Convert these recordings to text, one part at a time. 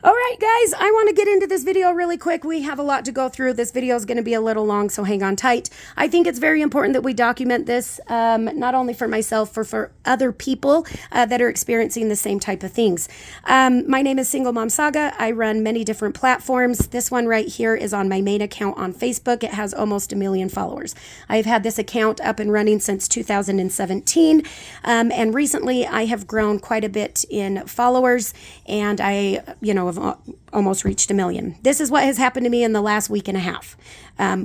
All right, guys, I want to get into this video really quick. We have a lot to go through. This video is going to be a little long, so hang on tight. I think it's very important that we document this, not only for myself, for other people that are experiencing the same type of things. My name is Single Mom Saga. I run many different platforms. This one right here is on my main account on Facebook. It has almost 1 million followers. I've had this account up and running since 2017, and recently I have grown quite a bit in followers, and I, have almost reached 1 million. This is what has happened to me in the last week and a half,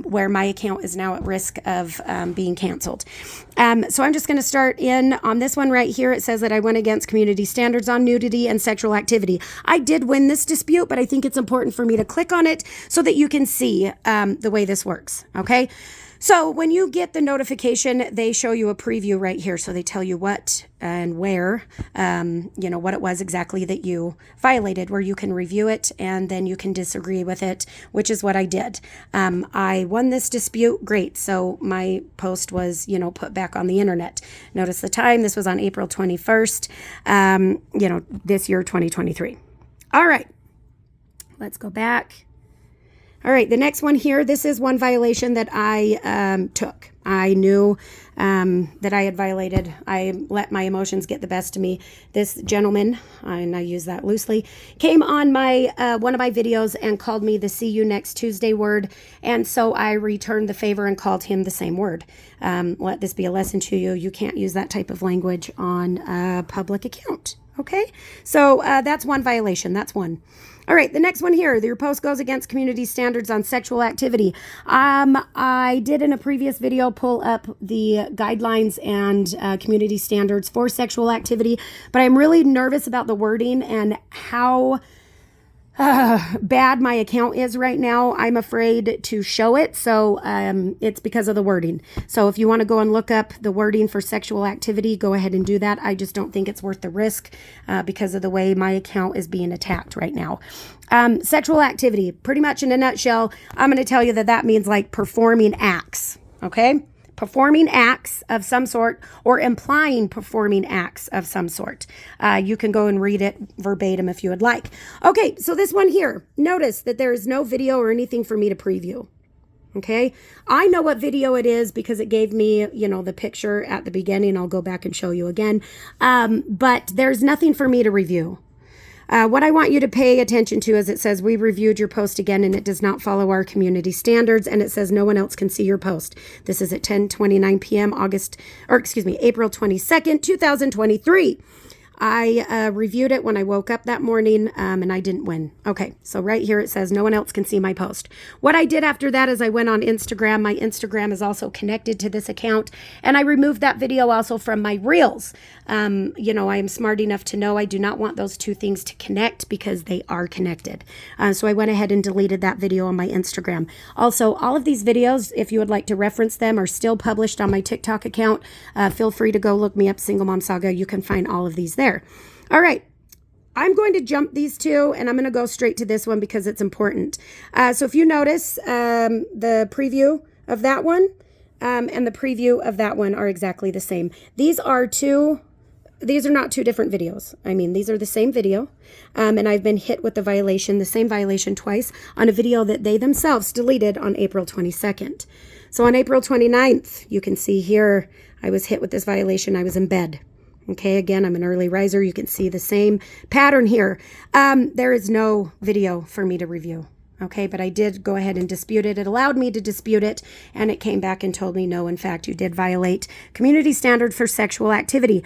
where my account is now at risk of being canceled. So I'm just going to start in on this one right here. It says that I went against community standards on nudity and sexual activity. I did win this dispute, but I think it's important for me to click on it so that you can see the way this works. Okay. So when you get the notification, they show you a preview right here. So they tell you what and where, what it was exactly that you violated, where you can review it and then you can disagree with it, which is what I did. I won this dispute. Great. So my post was, put back on the internet. Notice the time. This was on April 21st, this year, 2023. All right. Let's go back. All right, the next one here, this is one violation that I took. I knew that I had violated. I let my emotions get the best of me. This gentleman, and I use that loosely, came on my one of my videos and called me the "see you next Tuesday" word, and so I returned the favor and called him the same word. Let this be a lesson to you. You can't use that type of language on a public account. Okay, so that's one violation. That's one. All right, the next one here, your post goes against community standards on sexual activity. I did in a previous video pull up the guidelines and community standards for sexual activity, but I'm really nervous about the wording and how bad my account is right now. I'm afraid to show it, so it's because of the wording. So if you want to go and look up the wording for sexual activity, go ahead and do that. I just don't think it's worth the risk because of the way my account is being attacked right now. Sexual activity, pretty much in a nutshell, I'm going to tell you that means like performing acts, okay? Performing acts of some sort or implying performing acts of some sort. You can go and read it verbatim if you would like. Okay, so this one here, notice that there is no video or anything for me to preview. Okay, I know what video it is because it gave me, the picture at the beginning. I'll go back and show you again. But there's nothing for me to review. What I want you to pay attention to is it says, we reviewed your post again and it does not follow our community standards, and it says no one else can see your post. This is at 10:29 p.m. April 22nd, 2023. I reviewed it when I woke up that morning, and I didn't win. Okay, so right here it says no one else can see my post. What I did after that is I went on Instagram. My Instagram is also connected to this account, and I removed that video also from my Reels. I am smart enough to know I do not want those two things to connect because they are connected. So I went ahead and deleted that video on my Instagram. Also, all of these videos, if you would like to reference them, are still published on my TikTok account. Feel free to go look me up, Single Mom Saga. You can find all of these there. All right, I'm going to jump these two and I'm going to go straight to this one because it's important. So if you notice, the preview of that one and the preview of that one are exactly the same. These are not two different videos. I mean, these are the same video, and I've been hit with the same violation twice on a video that they themselves deleted on April 22nd. So on April 29th, you can see here, I was hit with this violation. I was in bed. Okay, again, I'm an early riser. You can see the same pattern here. There is no video for me to review. Okay, but I did go ahead and dispute it. It allowed me to dispute it, and it came back and told me, no, in fact, you did violate community standard for sexual activity.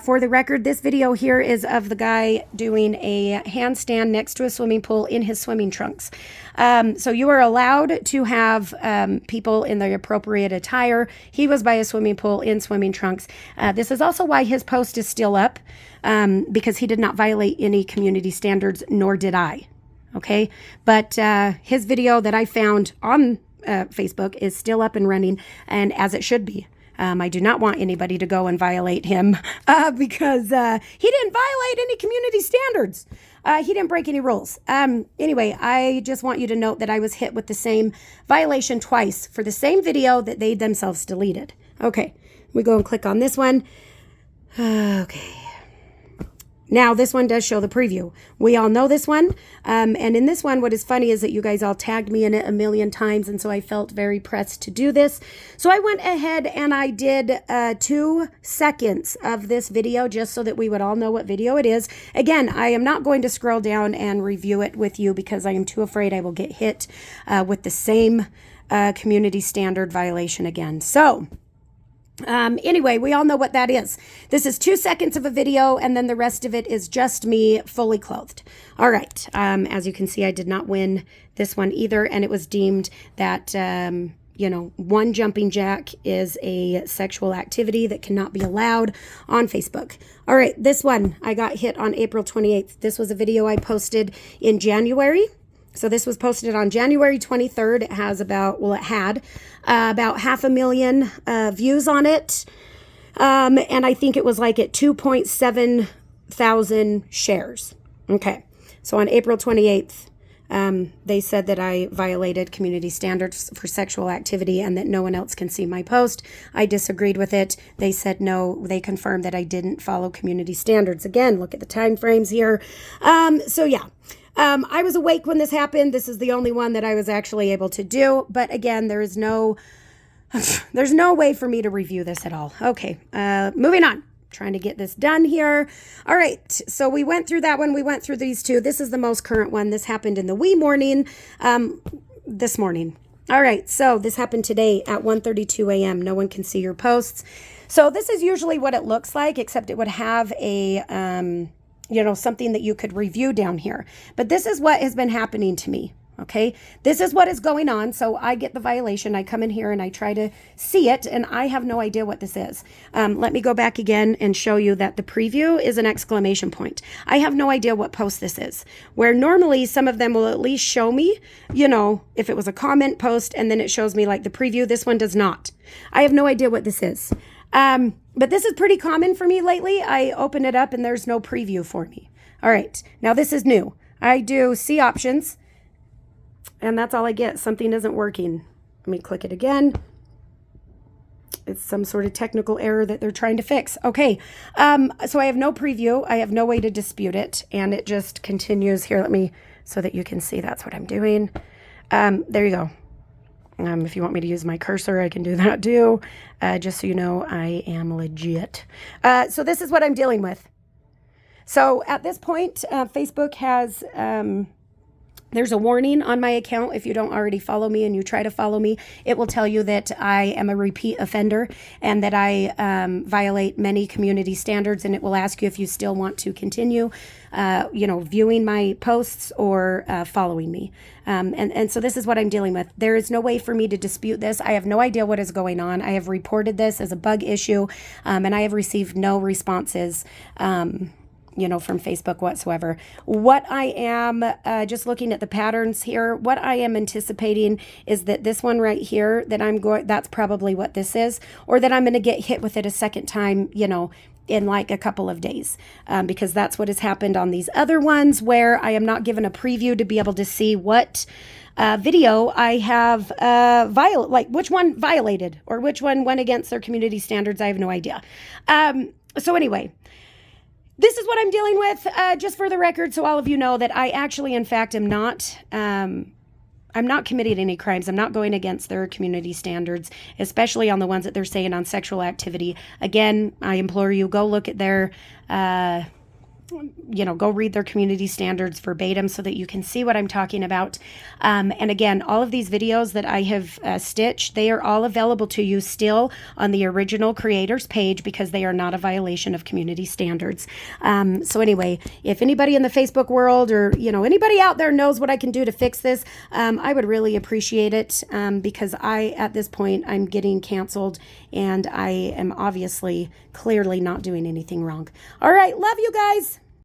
For the record, this video here is of the guy doing a handstand next to a swimming pool in his swimming trunks. So you are allowed to have people in the appropriate attire. He was by a swimming pool in swimming trunks. This is also why his post is still up, because he did not violate any community standards, nor did I. Okay, but his video that I found on Facebook is still up and running, and as it should be. I do not want anybody to go and violate him because he didn't violate any community standards. He didn't break any rules. Anyway, I just want you to note that I was hit with the same violation twice for the same video that they themselves deleted. Okay, we go and click on this one. Okay. Now, this one does show the preview. We all know this one. And in this one, what is funny is that you guys all tagged me in it a million times. And so I felt very pressed to do this. So I went ahead and I did 2 seconds of this video just so that we would all know what video it is. Again, I am not going to scroll down and review it with you because I am too afraid I will get hit with the same community standard violation again. So anyway, we all know what that is. This is 2 seconds of a video, and then the rest of it is just me fully clothed. All right. As you can see, I did not win this one either, and it was deemed that, you know, one jumping jack is a sexual activity that cannot be allowed on Facebook. All right. This one, I got hit on April 28th. This was a video I posted in January. So this was posted on January 23rd. It has about, well, it had about 500,000 views on it. And I think it was like at 2.7 thousand shares. Okay. So on April 28th, they said that I violated community standards for sexual activity and that no one else can see my post. I disagreed with it. They said no. They confirmed that I didn't follow community standards. Again, look at the time frames here. So yeah. I was awake when this happened. This is the only one that I was actually able to do. But again, there's no way for me to review this at all. Okay, moving on. Trying to get this done here. All right, so we went through that one. We went through these 2. This is the most current one. This happened in the wee morning, this morning. All right, so this happened today at 1:32 a.m. No one can see your posts. So this is usually what it looks like, except it would have a... you know, something that you could review down here. But this is what has been happening to me, okay? This is what is going on. So I get the violation. I come in here and I try to see it, and I have no idea what this is. Let me go back again and show you that the preview is an exclamation point. I have no idea what post this is, where normally some of them will at least show me, you know, if it was a comment post, and then it shows me like the preview. This one does not. I have no idea what this is. But this is pretty common for me lately. I open it up and there's no preview for me. All right. Now this is new. I do see options and that's all I get. Something isn't working. Let me click it again. It's some sort of technical error that they're trying to fix. Okay. So I have no preview. I have no way to dispute it. And it just continues here. Let me, so that you can see that's what I'm doing. There you go. If you want me to use my cursor, I can do that too. Just so you know, I am legit. So this is what I'm dealing with. So at this point, Facebook has, there's a warning on my account. If you don't already follow me and you try to follow me, it will tell you that I am a repeat offender and that I violate many community standards. And it will ask you if you still want to continue, you know, viewing my posts or following me. And so this is what I'm dealing with. There is no way for me to dispute this. I have no idea what is going on. I have reported this as a bug issue, and I have received no responses, you know, from Facebook whatsoever. What I am, just looking at the patterns here, what I am anticipating is that this one right here, that I'm going, that's probably what this is, or that I'm going to get hit with it a second time, you know, in like a couple of days, because that's what has happened on these other ones where I am not given a preview to be able to see what video I have like which one violated or which one went against their community standards. I have no idea. So anyway, this is what I'm dealing with, just for the record, so all of you know that I actually, in fact, am not, I'm not committing any crimes. I'm not going against their community standards, especially on the ones that they're saying on sexual activity. Again, I implore you, go look at their, you know, go read their community standards verbatim so that you can see what I'm talking about. And again, all of these videos that I have stitched, they are all available to you still on the original creators page because they are not a violation of community standards. So anyway, if anybody in the Facebook world or, you know, anybody out there knows what I can do to fix this, I would really appreciate it, because at this point, I'm getting canceled and I am obviously clearly not doing anything wrong. All right. Love you guys.